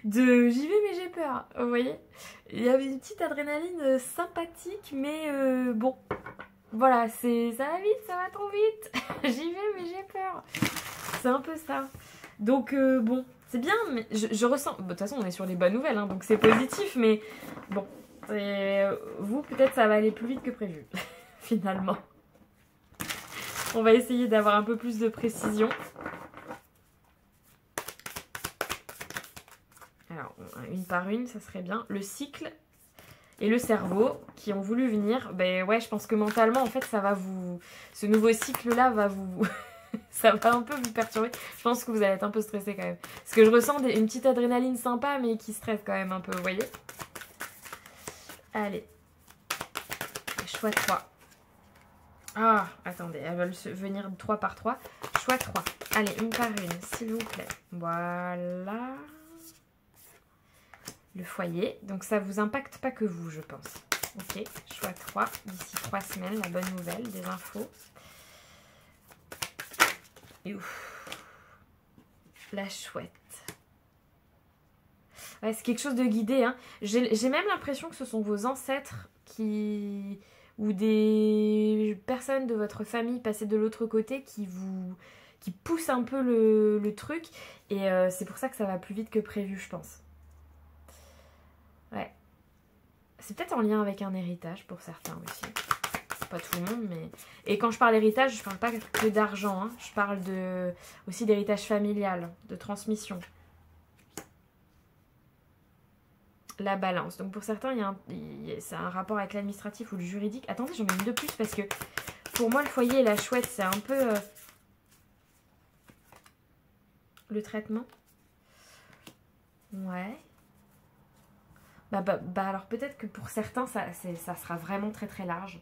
De j'y vais mais j'ai peur, vous voyez. Il y avait une petite adrénaline sympathique, mais bon, voilà, ça va vite, ça va trop vite. J'y vais mais j'ai peur. C'est un peu ça. Donc bon, c'est bien, mais je ressens... De toute façon, on est sur les bonnes nouvelles, hein, donc c'est positif, mais bon, vous, peut-être ça va aller plus vite que prévu, finalement. On va essayer d'avoir un peu plus de précision. Alors, une par une, ça serait bien. Le cycle et le cerveau qui ont voulu venir. Ben ouais, je pense que mentalement, en fait, ça va vous... Ce nouveau cycle-là va vous... ça va un peu vous perturber. Je pense que vous allez être un peu stressé quand même. Parce que je ressens une petite adrénaline sympa, mais qui stresse quand même un peu, vous voyez. Allez. Choix 3. Ah, attendez, elles veulent venir 3 par 3. Choix 3. Allez, une par une, s'il vous plaît. Voilà. Le foyer. Donc ça vous impacte pas que vous, je pense. Ok, choix 3. D'ici 3 semaines, la bonne nouvelle, des infos. Et ouf. La chouette. Ouais, c'est quelque chose de guidé. Hein. J'ai même l'impression que ce sont vos ancêtres qui... ou des personnes de votre famille passées de l'autre côté qui poussent un peu le truc. Et c'est pour ça que ça va plus vite que prévu, je pense. Ouais. C'est peut-être en lien avec un héritage pour certains aussi. Pas tout le monde, mais... Et quand je parle héritage, je parle pas que d'argent. Hein. Je parle aussi d'héritage familial, de transmission. La balance. Donc pour certains, c'est un rapport avec l'administratif ou le juridique. Attendez, j'en mets une de plus parce que pour moi, le foyer et la chouette, c'est un peu... le traitement. Ouais. Bah alors peut-être que pour certains, ça sera vraiment très très large.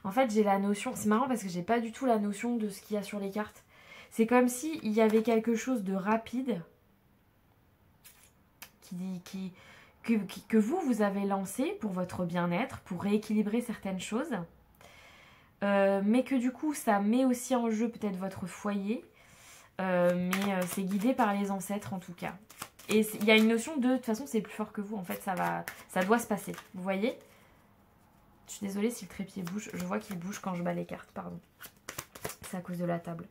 En fait, j'ai la notion... C'est marrant parce que j'ai pas du tout la notion de ce qu'il y a sur les cartes. C'est comme s'il y avait quelque chose de rapide que vous avez lancé pour votre bien-être, pour rééquilibrer certaines choses. Mais que du coup, ça met aussi en jeu peut-être votre foyer. Mais c'est guidé par les ancêtres en tout cas. Et il y a une notion de toute façon, c'est plus fort que vous. En fait, ça doit se passer. Vous voyez ? Je suis désolée si le trépied bouge. Je vois qu'il bouge quand je bats les cartes, pardon. C'est à cause de la table.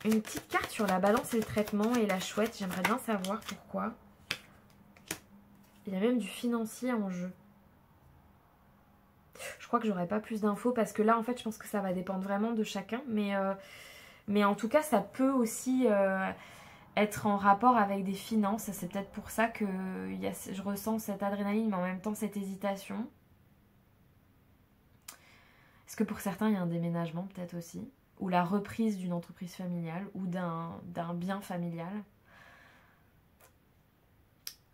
Une petite carte sur la balance et le traitement et la chouette. J'aimerais bien savoir pourquoi. Il y a même du financier en jeu. Je crois que j'aurai pas plus d'infos parce que là, en fait, je pense que ça va dépendre vraiment de chacun. Mais en tout cas, ça peut aussi être en rapport avec des finances. C'est peut-être pour ça que je ressens cette adrénaline, mais en même temps cette hésitation. Est-ce que pour certains, il y a un déménagement peut-être aussi ? Ou la reprise d'une entreprise familiale ou d'un bien familial.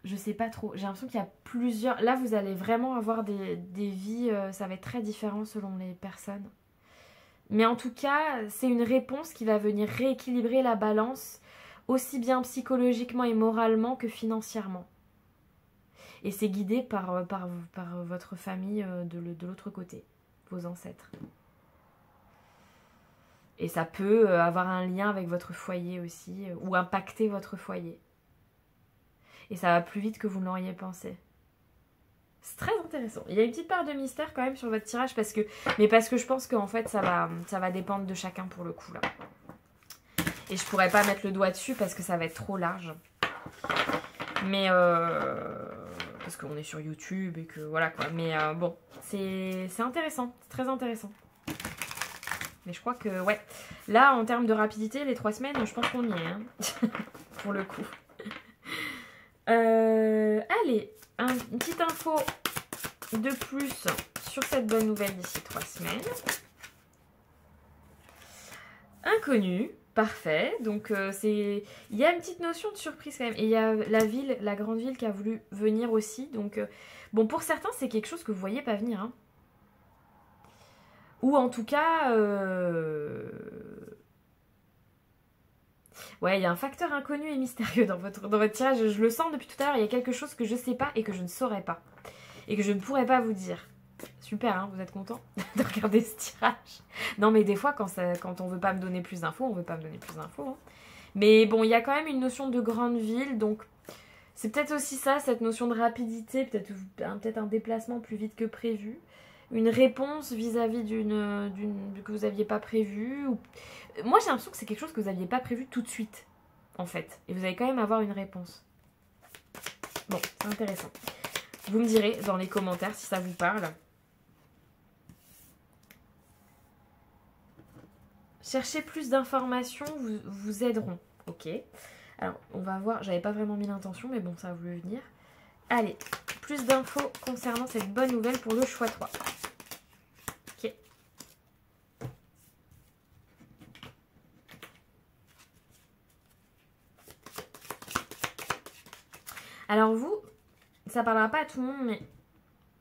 Je sais pas trop. J'ai l'impression qu'il y a plusieurs... Là, vous allez vraiment avoir des vies... ça va être très différent selon les personnes. Mais en tout cas, c'est une réponse qui va venir rééquilibrer la balance aussi bien psychologiquement et moralement que financièrement. Et c'est guidé par votre famille de l'autre côté, vos ancêtres. Et ça peut avoir un lien avec votre foyer aussi, ou impacter votre foyer. Et ça va plus vite que vous ne l'auriez pensé. C'est très intéressant. Il y a une petite part de mystère quand même sur votre tirage, parce que je pense qu'en fait ça va dépendre de chacun pour le coup là. Et je pourrais pas mettre le doigt dessus parce que ça va être trop large. Mais parce qu'on est sur YouTube et que voilà quoi. Mais bon, c'est intéressant, c'est très intéressant. Mais je crois que, ouais, là, en termes de rapidité, les 3 semaines, je pense qu'on y est, hein, pour le coup. Allez, une petite info de plus sur cette bonne nouvelle d'ici 3 semaines. Inconnu, Parfait, donc il y a une petite notion de surprise quand même. Et il y a la grande ville qui a voulu venir aussi. Donc, bon, pour certains, c'est quelque chose que vous voyez pas venir. Hein. Ou en tout cas, ouais, il y a un facteur inconnu et mystérieux dans votre tirage. Je le sens depuis tout à l'heure, il y a quelque chose que je sais pas et que je ne saurais pas. Et que je ne pourrais pas vous dire. Super, hein, vous êtes content de regarder ce tirage? Non, mais des fois, quand on veut pas me donner plus d'infos, on veut pas me donner plus d'infos. Hein. Mais bon, il y a quand même une notion de grande ville, donc c'est peut-être aussi ça, cette notion de rapidité, peut-être un déplacement plus vite que prévu, une réponse vis-à-vis d'une que vous n'aviez pas prévue. Ou... Moi, j'ai l'impression que c'est quelque chose que vous n'aviez pas prévu tout de suite, en fait, et vous allez quand même avoir une réponse. Bon, c'est intéressant. Vous me direz dans les commentaires si ça vous parle. Chercher plus d'informations vous aideront. Ok. Alors, on va voir. J'avais pas vraiment mis l'intention, mais bon, ça a voulu venir. Allez, plus d'infos concernant cette bonne nouvelle pour le choix 3. Ok. Alors vous, ça parlera pas à tout le monde, mais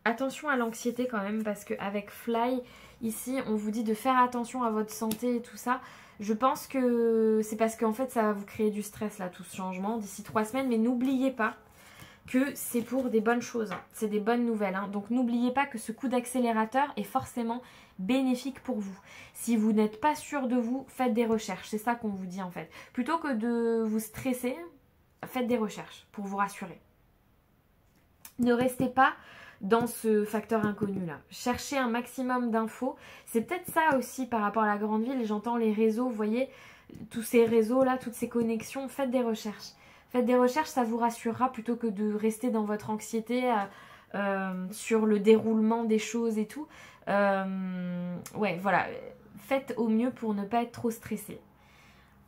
attention à l'anxiété quand même, parce qu'avec Fly... Ici, on vous dit de faire attention à votre santé et tout ça. Je pense que c'est parce qu'en fait, ça va vous créer du stress, là, tout ce changement, d'ici 3 semaines. Mais n'oubliez pas que c'est pour des bonnes choses. Hein. C'est des bonnes nouvelles. Hein. Donc, n'oubliez pas que ce coup d'accélérateur est forcément bénéfique pour vous. Si vous n'êtes pas sûr de vous, faites des recherches. C'est ça qu'on vous dit, en fait. Plutôt que de vous stresser, faites des recherches pour vous rassurer. Ne restez pas dans ce facteur inconnu là. Cherchez un maximum d'infos. C'est peut-être ça aussi par rapport à la grande ville. J'entends les réseaux, vous voyez, tous ces réseaux là, toutes ces connexions. Faites des recherches. Faites des recherches, ça vous rassurera plutôt que de rester dans votre anxiété sur le déroulement des choses et tout. Ouais, voilà. Faites au mieux pour ne pas être trop stressé.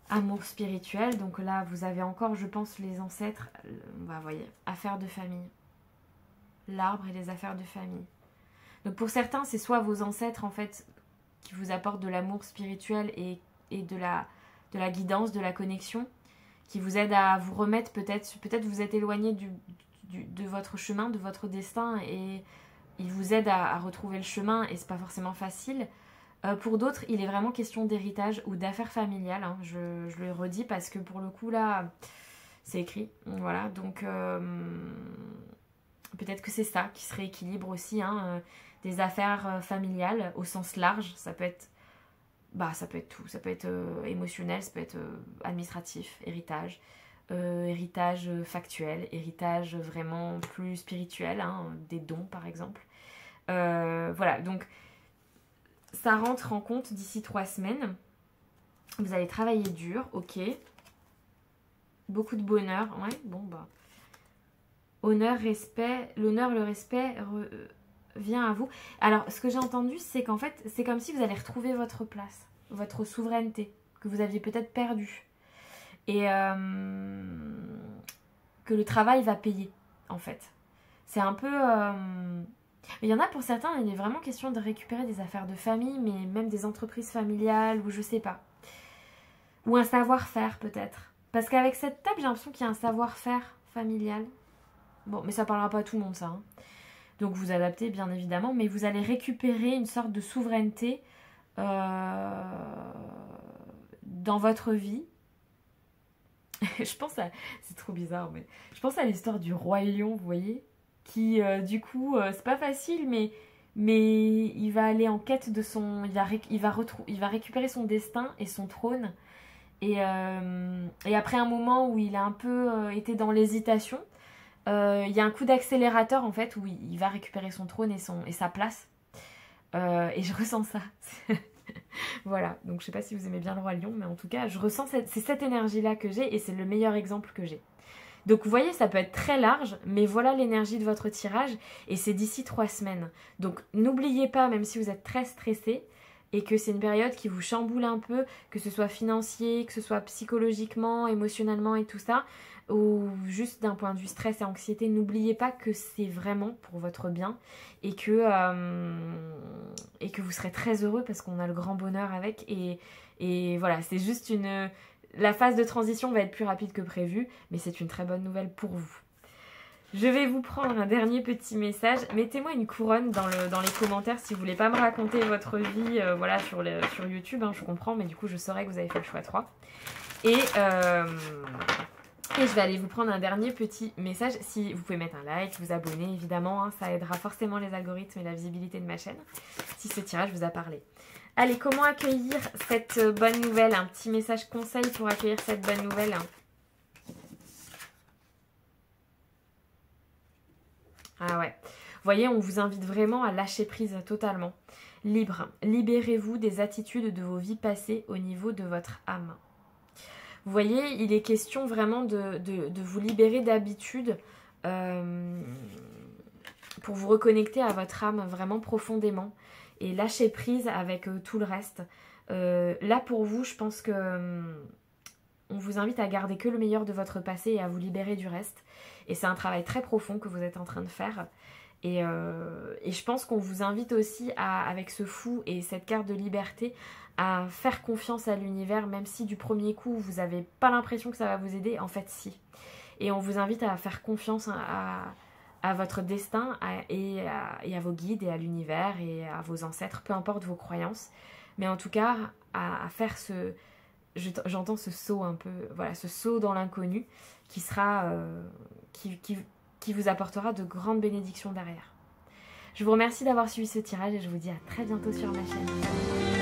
Amour spirituel, donc là vous avez encore, je pense, les ancêtres. Bah, voyez, affaires de famille. L'arbre et les affaires de famille. Donc pour certains, c'est soit vos ancêtres en fait qui vous apportent de l'amour spirituel et de la guidance, de la connexion, qui vous aident à vous remettre peut-être vous êtes éloigné de votre chemin, de votre destin et ils vous aident à retrouver le chemin et c'est pas forcément facile. Pour d'autres, il est vraiment question d'héritage ou d'affaires familiales. Hein. Je le redis parce que pour le coup là, c'est écrit. Voilà, donc... peut-être que c'est ça qui se rééquilibre aussi, hein, des affaires familiales au sens large. Ça peut être tout. Ça peut être émotionnel, ça peut être administratif, héritage, héritage factuel, héritage vraiment plus spirituel, hein, des dons par exemple. Voilà, donc ça rentre en compte d'ici 3 semaines. Vous allez travailler dur, ok. Beaucoup de bonheur, ouais, bon bah... Honneur, respect, l'honneur, le respect vient à vous. Alors, ce que j'ai entendu, c'est qu'en fait, c'est comme si vous allez retrouver votre place, votre souveraineté, que vous aviez peut-être perdue. Et que le travail va payer, en fait. C'est un peu... Il y en a pour certains, il est vraiment question de récupérer des affaires de famille, mais même des entreprises familiales, ou je sais pas. Ou un savoir-faire, peut-être. Parce qu'avec cette table, j'ai l'impression qu'il y a un savoir-faire familial. Bon, mais ça parlera pas à tout le monde, ça. Hein. Donc, vous adaptez, bien évidemment. Mais vous allez récupérer une sorte de souveraineté dans votre vie. Je pense à... C'est trop bizarre, mais... Je pense à l'histoire du roi lion, vous voyez. Qui, du coup, c'est pas facile, mais il va aller en quête de son... Il va récupérer son destin et son trône. Et après un moment où il a un peu été dans l'hésitation... Il y a un coup d'accélérateur en fait où il va récupérer son trône et sa place et je ressens ça. Voilà, donc je sais pas si vous aimez bien le roi lion, mais en tout cas je ressens c'est cette énergie là que j'ai et c'est le meilleur exemple que j'ai. Donc vous voyez, ça peut être très large, mais voilà l'énergie de votre tirage et c'est d'ici 3 semaines. Donc n'oubliez pas, même si vous êtes très stressé et que c'est une période qui vous chamboule un peu, que ce soit financier, que ce soit psychologiquement, émotionnellement et tout ça, ou juste d'un point de vue stress et anxiété, n'oubliez pas que c'est vraiment pour votre bien et que vous serez très heureux parce qu'on a le grand bonheur avec. Et voilà, c'est juste la phase de transition va être plus rapide que prévu, mais c'est une très bonne nouvelle pour vous. Je vais vous prendre un dernier petit message. Mettez-moi une couronne dans les commentaires si vous voulez pas me raconter votre vie voilà, sur YouTube, hein, je comprends, mais du coup je saurai que vous avez fait le choix 3. Et je vais aller vous prendre un dernier petit message. Si vous pouvez mettre un like, vous abonner évidemment, hein, ça aidera forcément les algorithmes et la visibilité de ma chaîne si ce tirage vous a parlé. Allez, comment accueillir cette bonne nouvelle? Un petit message conseil pour accueillir cette bonne nouvelle. Ah ouais, vous voyez, on vous invite vraiment à lâcher prise totalement. Libre, libérez-vous des attitudes de vos vies passées au niveau de votre âme. Vous voyez, il est question vraiment de vous libérer d'habitudes pour vous reconnecter à votre âme vraiment profondément et lâcher prise avec tout le reste. Là pour vous, je pense que on vous invite à garder que le meilleur de votre passé et à vous libérer du reste. Et c'est un travail très profond que vous êtes en train de faire. Et je pense qu'on vous invite aussi, avec ce fou et cette carte de liberté, à faire confiance à l'univers, même si du premier coup, vous n'avez pas l'impression que ça va vous aider. En fait, si. Et on vous invite à faire confiance à votre destin et à vos guides et à l'univers et à vos ancêtres, peu importe vos croyances. Mais en tout cas, à faire j'entends ce saut un peu, voilà, ce saut dans l'inconnu qui sera, qui vous apportera de grandes bénédictions derrière. Je vous remercie d'avoir suivi ce tirage et je vous dis à très bientôt sur ma chaîne.